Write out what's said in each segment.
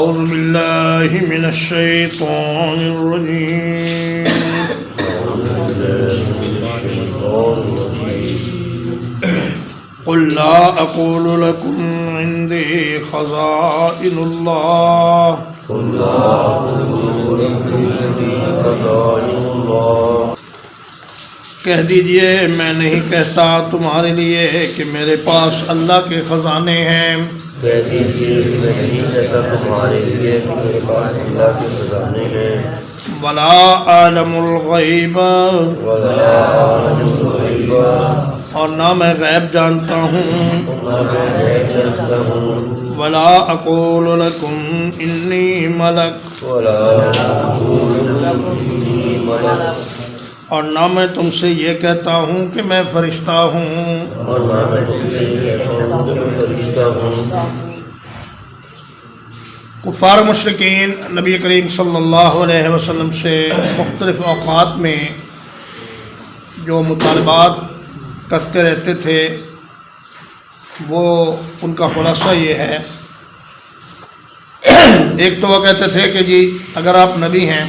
أعوذ بالله من الشيطان الرجيم قل لا أقول لكم عندي خزائن الله کہہ دیجئے میں نہیں کہتا تمہارے لیے کہ میرے پاس اللہ کے خزانے ہیں، کہہ دیجیے میں نہیں کہتا تمہارے لیے کہ میرے پاس اللہ کے خزانے ہیں، ولا أعلم الغیب ولا أعلم الغیب، اور نہ میں غیب جانتا ہوں، نہ میں غیب جانتا ہوں، ولا أقول لكم إني ملک، ولا أقول لكم إني ملک، اور نہ میں تم سے یہ کہتا ہوں کہ میں فرشتہ ہوں۔ اور نہ میں تم سے یہ کہتا ہوں کہ میں فرشتہ ہوں۔ کفار مشرکین نبی کریم صلی اللہ علیہ وسلم سے مختلف اوقات میں جو مطالبات کرتے رہتے تھے، وہ ان کا خلاصہ یہ ہے۔ ایک تو وہ کہتے تھے کہ جی اگر آپ نبی ہیں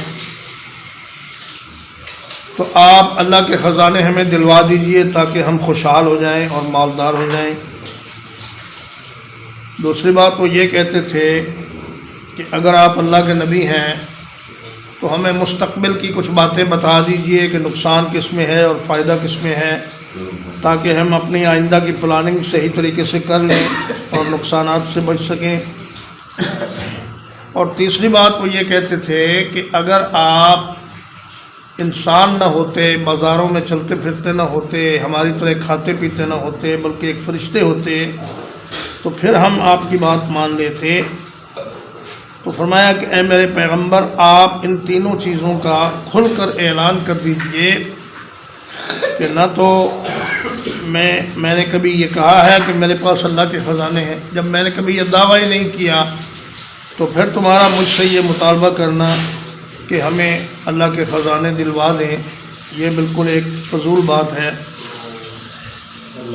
تو آپ اللہ کے خزانے ہمیں دلوا دیجئے تاکہ ہم خوشحال ہو جائیں اور مالدار ہو جائیں۔ دوسری بات وہ یہ کہتے تھے کہ اگر آپ اللہ کے نبی ہیں تو ہمیں مستقبل کی کچھ باتیں بتا دیجئے کہ نقصان کس میں ہے اور فائدہ کس میں ہے، تاکہ ہم اپنی آئندہ کی پلاننگ صحیح طریقے سے کر لیں اور نقصانات سے بچ سکیں۔ اور تیسری بات وہ یہ کہتے تھے کہ اگر آپ انسان نہ ہوتے، بازاروں میں چلتے پھرتے نہ ہوتے، ہماری طرح کھاتے پیتے نہ ہوتے، بلکہ ایک فرشتے ہوتے تو پھر ہم آپ کی بات مان لیتے۔ تو فرمایا کہ اے میرے پیغمبر، آپ ان تینوں چیزوں کا کھل کر اعلان کر دیجئے کہ نہ تو میں نے کبھی یہ کہا ہے کہ میرے پاس اللہ کے خزانے ہیں، جب میں نے کبھی یہ دعویٰ ہی نہیں کیا تو پھر تمہارا مجھ سے یہ مطالبہ کرنا کہ ہمیں اللہ کے خزانے دلوا دیں، یہ بالکل ایک فضول بات ہے۔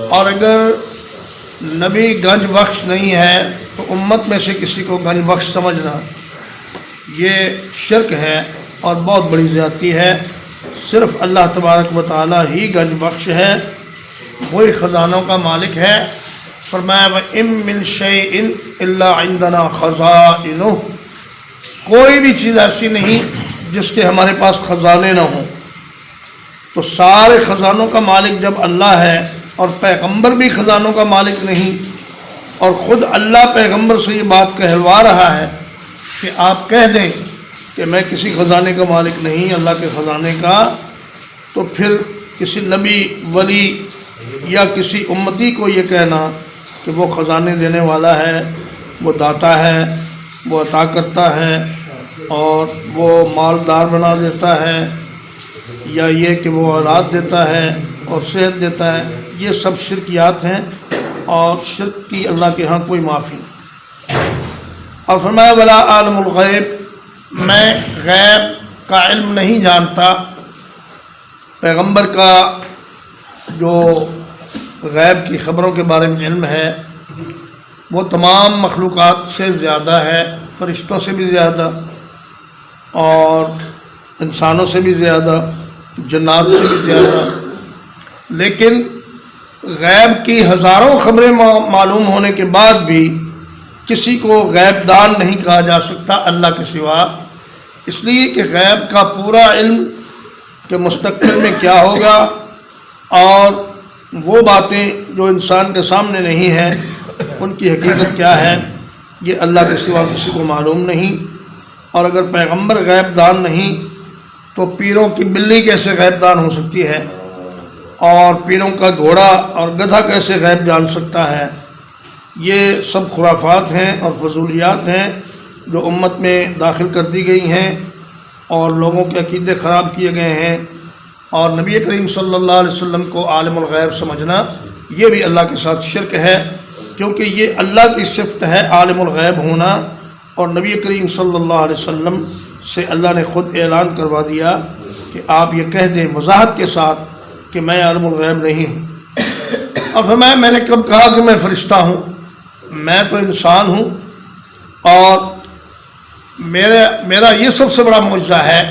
اور اگر نبی گنج بخش نہیں ہے تو امت میں سے کسی کو گنج بخش سمجھنا یہ شرک ہے اور بہت بڑی زیادتی ہے۔ صرف اللہ تبارک و تعالی ہی گنج بخش ہے، وہی خزانوں کا مالک ہے۔ فرمایا وَإِن مِّن شَيْءٍ إِلَّا عِندَنَا خَزَائِنُهُ، کوئی بھی چیز ایسی نہیں جس کے ہمارے پاس خزانے نہ ہوں۔ تو سارے خزانوں کا مالک جب اللہ ہے اور پیغمبر بھی خزانوں کا مالک نہیں، اور خود اللہ پیغمبر سے یہ بات کہلوا رہا ہے کہ آپ کہہ دیں کہ میں کسی خزانے کا مالک نہیں، اللہ کے خزانے کا، تو پھر کسی نبی ولی یا کسی امتی کو یہ کہنا کہ وہ خزانے دینے والا ہے، وہ داتا ہے، وہ عطا کرتا ہے اور وہ مالدار بنا دیتا ہے، یا یہ کہ وہ اولاد دیتا ہے اور صحت دیتا ہے، یہ سب شرکیات ہیں اور شرک کی اللہ کے ہاں کوئی معافی نہیں۔ اور فرمایا ولا عالم الغیب، میں غیب کا علم نہیں جانتا۔ پیغمبر کا جو غیب کی خبروں کے بارے میں علم ہے وہ تمام مخلوقات سے زیادہ ہے، فرشتوں سے بھی زیادہ اور انسانوں سے بھی زیادہ، جنات سے بھی زیادہ۔ لیکن غیب کی ہزاروں خبریں معلوم ہونے کے بعد بھی کسی کو غیب دان نہیں کہا جا سکتا اللہ کے سوا، اس لیے کہ غیب کا پورا علم کہ مستقبل میں کیا ہوگا اور وہ باتیں جو انسان کے سامنے نہیں ہیں ان کی حقیقت کیا ہے، یہ اللہ کے سوا کسی کو معلوم نہیں۔ اور اگر پیغمبر غیب دان نہیں تو پیروں کی بلی کیسے غیب دان ہو سکتی ہے، اور پیروں کا گھوڑا اور گدھا کیسے غیب جان سکتا ہے؟ یہ سب خرافات ہیں اور فضولیات ہیں جو امت میں داخل کر دی گئی ہیں اور لوگوں کے عقیدے خراب کیے گئے ہیں۔ اور نبی کریم صلی اللہ علیہ وسلم کو عالم الغیب سمجھنا یہ بھی اللہ کے ساتھ شرک ہے، کیونکہ یہ اللہ کی صفت ہے عالم الغیب ہونا، اور نبی کریم صلی اللہ علیہ وسلم سے اللہ نے خود اعلان کروا دیا کہ آپ یہ کہہ دیں وضاحت کے ساتھ کہ میں عالم الغیب نہیں ہوں۔ اور فرمایا میں نے کب کہا کہ میں فرشتہ ہوں؟ میں تو انسان ہوں، اور میرا یہ سب سے بڑا معجزہ ہے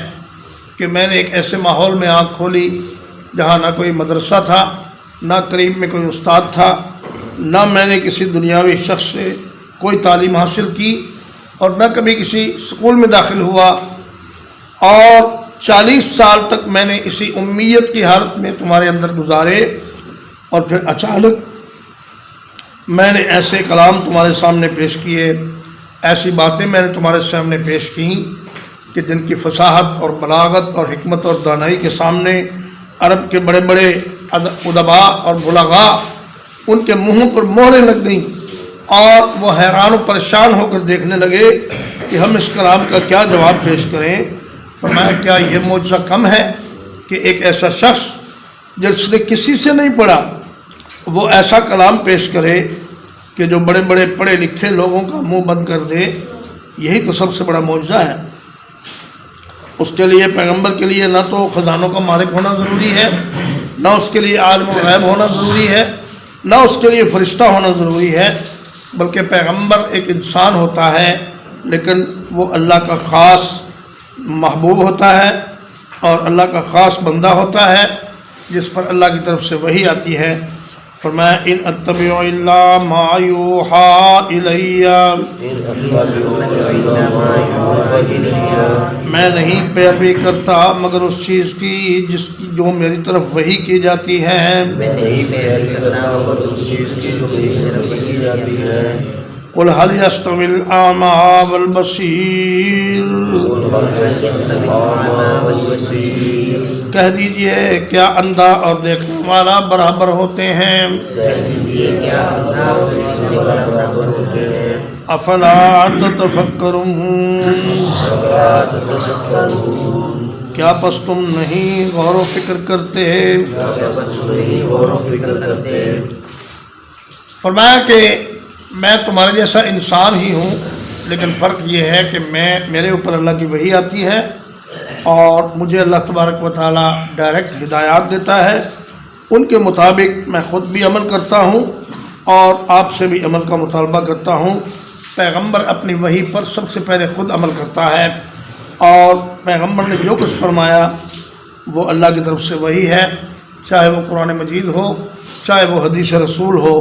کہ میں نے ایک ایسے ماحول میں آنکھ کھولی جہاں نہ کوئی مدرسہ تھا، نہ قریب میں کوئی استاد تھا، نہ میں نے کسی دنیاوی شخص سے کوئی تعلیم حاصل کی، اور نہ کبھی کسی اسکول میں داخل ہوا، اور 40 سال تک میں نے اسی امیت کی حالت میں تمہارے اندر گزارے، اور پھر اچانک میں نے ایسے کلام تمہارے سامنے پیش کیے، ایسی باتیں میں نے تمہارے سامنے پیش کیں کہ جن کی فصاحت اور بلاغت اور حکمت اور دانائی کے سامنے عرب کے بڑے بڑے ادباء اور بلغاء ان کے منہوں پر مہریں لگ گئیں، اور وہ حیران و پریشان ہو کر دیکھنے لگے کہ ہم اس کلام کا کیا جواب پیش کریں۔ فرمایا کیا یہ معجزہ کم ہے کہ ایک ایسا شخص جس نے کسی سے نہیں پڑھا وہ ایسا کلام پیش کرے کہ جو بڑے بڑے پڑھے لکھے لوگوں کا منہ بند کر دے؟ یہی تو سب سے بڑا معجزہ ہے۔ اس کے لیے پیغمبر کے لیے نہ تو خزانوں کا مالک ہونا ضروری ہے، نہ اس کے لیے عالم الغیب ہونا ضروری ہے، نہ اس کے لیے فرشتہ ہونا ضروری ہے، بلکہ پیغمبر ایک انسان ہوتا ہے لیکن وہ اللہ کا خاص محبوب ہوتا ہے اور اللہ کا خاص بندہ ہوتا ہے جس پر اللہ کی طرف سے وحی آتی ہے۔ فرمایا ان اتبع الا ما یوحی الی، میں نہیں پیروی کرتا مگر اس چیز کی جو میری طرف وحی کی جاتی ہے۔ قل هل يستوي الأعمى والبصير، کہہ دیجئے کیا اندھا اور دیکھنے والا برابر ہوتے ہیں؟ افلا تتفکرون، کیا پس تم نہیں غور و فکر کرتے؟ فرمایا کہ میں تمہارے جیسا انسان ہی ہوں، لیکن فرق یہ ہے کہ میرے اوپر اللہ کی وحی آتی ہے اور مجھے اللہ تبارک و تعالیٰ ڈائریکٹ ہدایات دیتا ہے، ان کے مطابق میں خود بھی عمل کرتا ہوں اور آپ سے بھی عمل کا مطالبہ کرتا ہوں۔ پیغمبر اپنی وحی پر سب سے پہلے خود عمل کرتا ہے، اور پیغمبر نے جو کچھ فرمایا وہ اللہ کی طرف سے وحی ہے، چاہے وہ قرآن مجید ہو چاہے وہ حدیث رسول ہو۔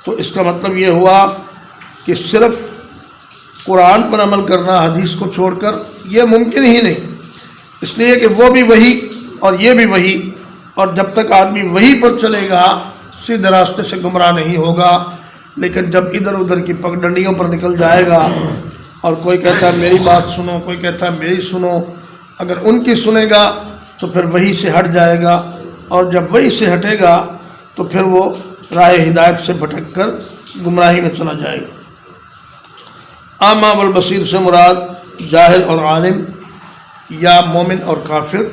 تو اس کا مطلب یہ ہوا کہ صرف قرآن پر عمل کرنا حدیث کو چھوڑ کر یہ ممکن ہی نہیں، اس لیے کہ وہ بھی وحی اور یہ بھی وحی، اور جب تک آدمی وحی پر چلے گا سیدھے راستے سے گمراہ نہیں ہوگا، لیکن جب ادھر ادھر کی پگڈنڈیوں پر نکل جائے گا اور کوئی کہتا ہے میری بات سنو، کوئی کہتا ہے میری سنو، اگر ان کی سنے گا تو پھر وحی سے ہٹ جائے گا، اور جب وحی سے ہٹے گا تو پھر وہ راہ ہدایت سے بھٹک کر گمراہی میں چلا جائے گا۔ اعمیٰ والبصیر سے مراد جاہل اور عالم، یا مومن اور کافر،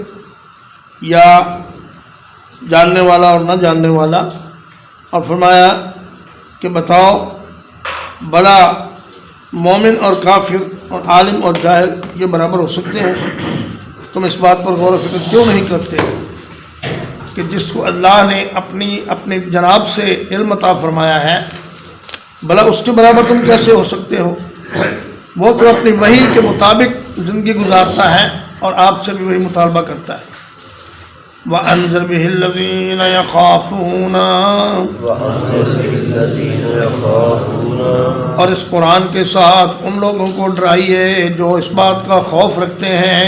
یا جاننے والا اور نہ جاننے والا۔ اور فرمایا کہ بتاؤ بڑا مومن اور کافر اور عالم اور جاہل یہ برابر ہو سکتے ہیں؟ تم اس بات پر غور و فکر کیوں نہیں کرتے کہ جس کو اللہ نے اپنے جناب سے علم عطا فرمایا ہے، بھلا اس کے برابر تم کیسے ہو سکتے ہو؟ وہ تو اپنی وحی کے مطابق زندگی گزارتا ہے اور آپ سے بھی وہی مطالبہ کرتا ہے۔ وَأَنذِرْ بِهِ الَّذِينَ يَخَافُونَ، اور اس قرآن کے ساتھ ان لوگوں کو ڈرائیے جو اس بات کا خوف رکھتے ہیں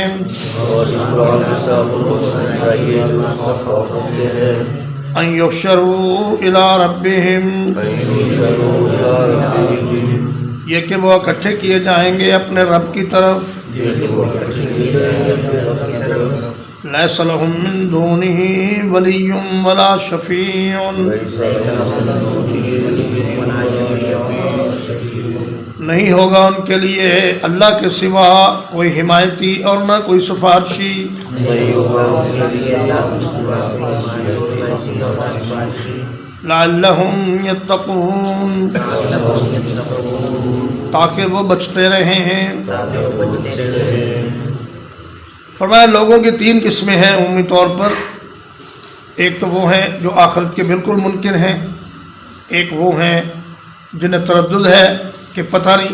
ان یحشروا الی ربہم، یہ کہ وہ اکٹھے کیے جائیں گے اپنے رب کی طرف۔ لیس لہم من دونہ ولی ولا شفیع، نہیں ہوگا ان کے لیے اللہ کے سوا کوئی حمایتی اور نہ کوئی سفارشی۔ لعلہم یتقون، تاکہ وہ بچتے رہیں۔ فرمایا لوگوں کی 3 قسمیں ہیں عمومی طور پر، ایک تو وہ ہیں جو آخرت کے بالکل منکر ہیں، ایک وہ ہیں جنہیں تردد ہے کہ پتہ نہیں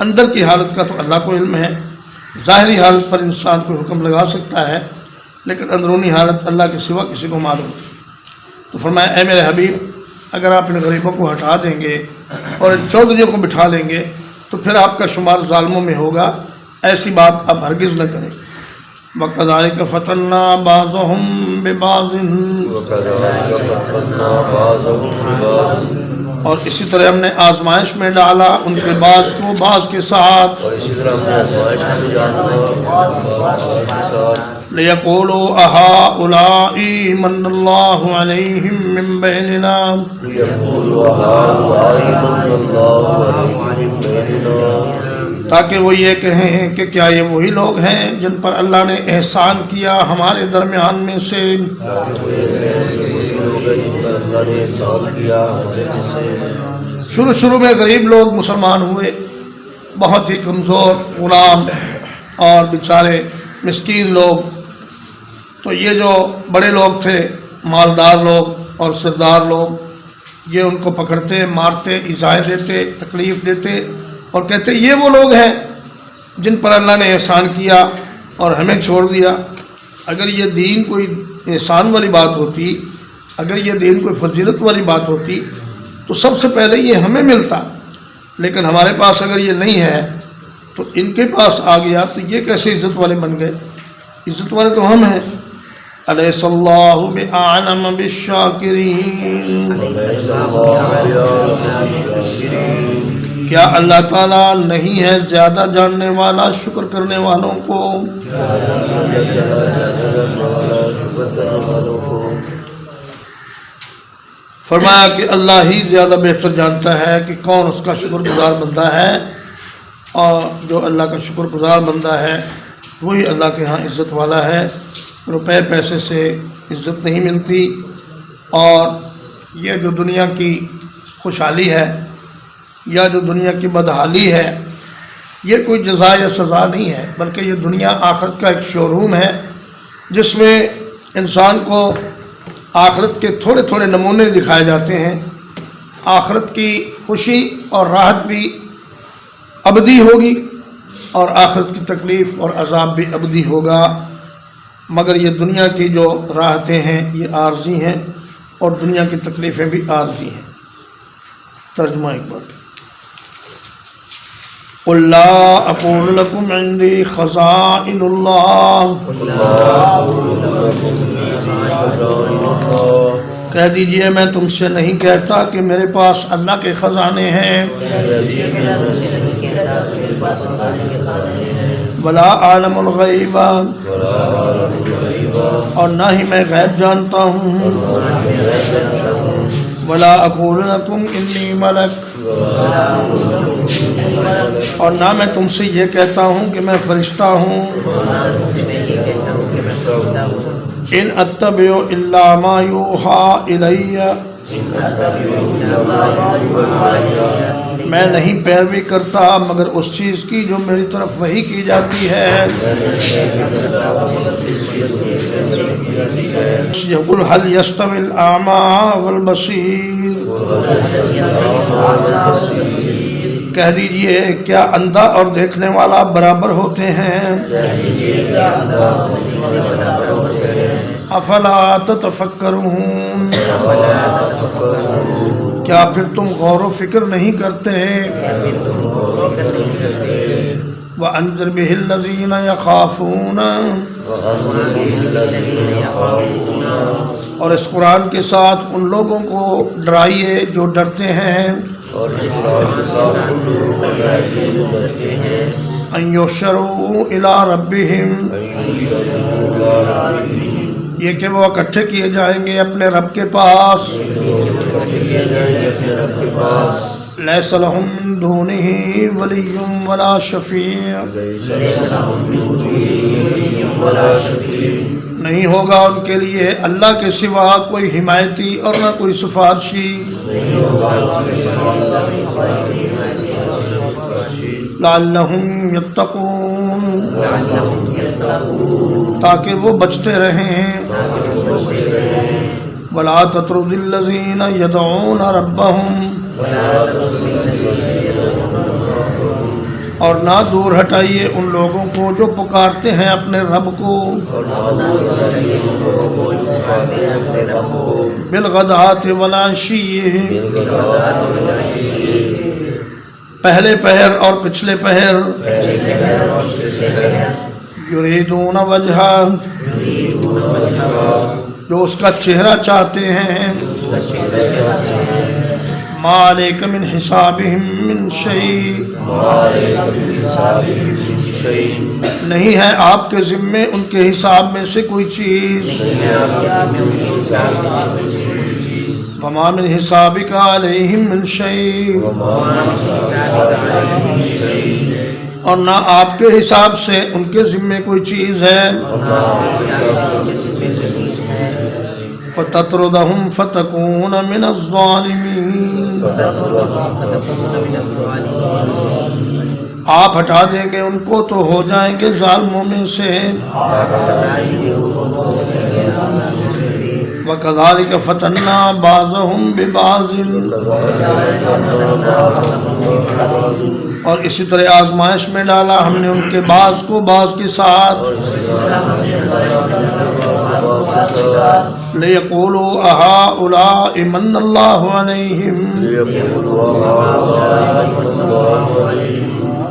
اندر کی حالت کا تو اللہ کو علم ہے، ظاہری حالت پر انسان کوئی حکم لگا سکتا ہے، لیکن اندرونی حالت اللہ کے سوا کسی کو معلوم ہے۔ تو فرمایا اے میرے حبیب، اگر آپ ان غریبوں کو ہٹا دیں گے اور ان چودھریوں کو بٹھا لیں گے تو پھر آپ کا شمار ظالموں میں ہوگا، ایسی بات آپ ہرگز نہ کریں۔ وَكَذَلِكَ فَتَنَّا بَعْضَهُم بِبَعْضٍ، وَكَذَلِكَ فَتَنَّا بَعْضَهُم بِبَعْضٍ، اور اسی طرح ہم نے آزمائش میں ڈالا ان کے بعض کو بعض کے ساتھ، اور اسی طرح ہم نے آزمائش میں ڈالا بعض کے ساتھ، لِيَقُولُوا أَهَٰؤُلَاءِ مَنَّ اللَّهُ عَلَيْهِم مِّن بَيْنِنَا، لِيَقُولُوا هَٰؤُلَاءِ مَنَّ اللَّهُ عَلَيْهِم مِّن بَيْنِنَا، تاکہ وہ یہ کہیں کہ کیا یہ وہی لوگ ہیں جن پر اللہ نے احسان کیا ہمارے درمیان میں سے۔ شروع میں غریب لوگ مسلمان ہوئے، بہت ہی کمزور غلام اور بیچارے مسکین لوگ، تو یہ جو بڑے لوگ تھے، مالدار لوگ اور سردار لوگ، یہ ان کو پکڑتے، مارتے، ایذائیں دیتے، تکلیف دیتے اور کہتے یہ وہ لوگ ہیں جن پر اللہ نے احسان کیا اور ہمیں چھوڑ دیا۔ اگر یہ دین کوئی احسان والی بات ہوتی، اگر یہ دین کوئی فضیلت والی بات ہوتی تو سب سے پہلے یہ ہمیں ملتا، لیکن ہمارے پاس اگر یہ نہیں ہے تو ان کے پاس آ گیا، تو یہ کیسے عزت والے بن گئے؟ عزت والے تو ہم ہیں۔ الیس اللہ بأعلم بالشاکرین، کیا اللہ تعالیٰ نہیں ہے زیادہ جاننے والا شکر کرنے والوں کو؟ فرمایا کہ اللہ ہی زیادہ بہتر جانتا ہے کہ کون اس کا شکر گزار بندہ ہے، اور جو اللہ کا شکر گزار بندہ ہے وہی اللہ کے ہاں عزت والا ہے۔ روپے پیسے سے عزت نہیں ملتی، اور یہ جو دنیا کی خوشحالی ہے یا جو دنیا کی بدحالی ہے، یہ کوئی جزا یا سزا نہیں ہے، بلکہ یہ دنیا آخرت کا ایک شو روم ہے، جس میں انسان کو آخرت کے تھوڑے تھوڑے نمونے دکھائے جاتے ہیں۔ آخرت کی خوشی اور راحت بھی ابدی ہوگی، اور آخرت کی تکلیف اور عذاب بھی ابدی ہوگا، مگر یہ دنیا کی جو راحتیں ہیں یہ عارضی ہیں، اور دنیا کی تکلیفیں بھی عارضی ہیں۔ ترجمہ ایک بار، قُلْ لَا أَقُولُ لَكُمْ عِنْدِي خَزَائِنُ اللَّهِ، کہہ دیجئے میں تم سے نہیں کہتا کہ میرے پاس اللہ کے خزانے ہیں، وَلَا أَعْلَمُ الْغَيْبَ، اور نہ ہی میں غیب جانتا ہوں، وَلَا أَقُولُ لَكُمْ إِنِّي مَلَكٌ، اور نہ میں تم سے یہ کہتا ہوں کہ میں فرشتہ ہوں، إِنْ أَتَّبِعُ إِلَّا مَا يُوحَىٰ إِلَيَّ، میں نہیں پیروی کرتا مگر اس چیز کی جو میری طرف وحی کی جاتی ہے۔ قُلْ هَلْ يَسْتَوِي الْأَعْمَىٰ وَالْبَصِيرُ، کہہ دیجئے کیا اندھا اور دیکھنے والا برابر ہوتے ہیں؟ افلا تتفکرون، کیا پھر تم غور و فکر نہیں کرتے؟ وَأَنذِرْ بِهِ الَّذِينَ يَخَافُونَ، اور اس قرآن کے ساتھ ان لوگوں کو ڈرائیے جو ڈرتے ہیں، أَن يُحْشَرُوا إِلَىٰ رَبِّهِمْ، یہ کہ وہ اکٹھے کیے جائیں گے اپنے رب کے پاس، لَيْسَ لَهُم مِّن دُونِهِ وَلِيٌّ وَلَا شَفِيعٌ، نہیں ہوگا ان کے لیے اللہ کے سوا کوئی حمایتی اور نہ کوئی سفارشی، لعلہم یتقون، تاکہ وہ بچتے رہیں، ولا تطرد الذین یدعون ربہم، اور نہ دور ہٹائیے ان لوگوں کو جو پکارتے ہیں اپنے رب کو اور معذور کریے ان لوگوں کو جو پکارتے ہیں اپنے رب کو بالغداۃ والعشی، بالغداۃ والعشی، پہلے پہر اور پچھلے پہر، پہلے پہر اور پچھلے پہر، یریدون وجہہ، یریدون وجہہ، جو اس کا چہرہ چاہتے ہیں، اس کا چہرہ چاہتے ہیں، ما علیک من حسابہم من شیء، ما علیک من حسابہم من شیء، نہیں ہے آپ کے ذمے ان کے حساب میں سے کوئی چیز، نہیں ہے آپ کے ذمہ ان کے حساب سے کوئی چیز، وما من حسابک علیہم من شیء، وما من حسابک علیہم من شیء، اور نہ آپ کے حساب سے ان کے ذمے کوئی چیز ہے، اور نہ آپ کے حساب سے ان کے ذمہ کوئی چیز ہے، فتطردہم فتکون من الظالمین، آپ ہٹا دیں گے ان کو تو ہو جائیں گے ظالموں میں سے، وَكَذَلِكَ فَتَنَّا بَعْضَهُمْ بِبَعْضٍ، اور اسی طرح آزمائش میں ڈالا ہم نے ان کے بعض کو بعض کے ساتھ، لِيَقُولُوا أَهَٰؤُلَاءِ مَنَّ اللَّهُ عَلَيْهِمْ،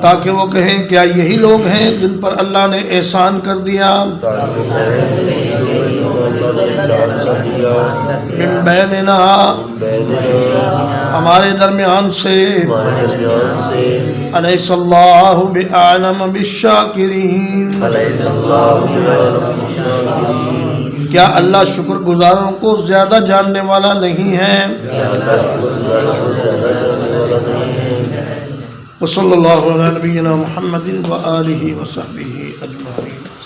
تاکہ وہ کہیں کیا یہی لوگ ہیں جن پر اللہ نے احسان کر دیا، من بیننا، ہمارے درمیان سے، الیس اللہ بأعلم بالشاکرین، کیا اللہ شکر گزاروں کو زیادہ جاننے والا نہیں ہے؟ وصلی اللہ علی نبینا محمد وآلہ وصحبہ اجمعین۔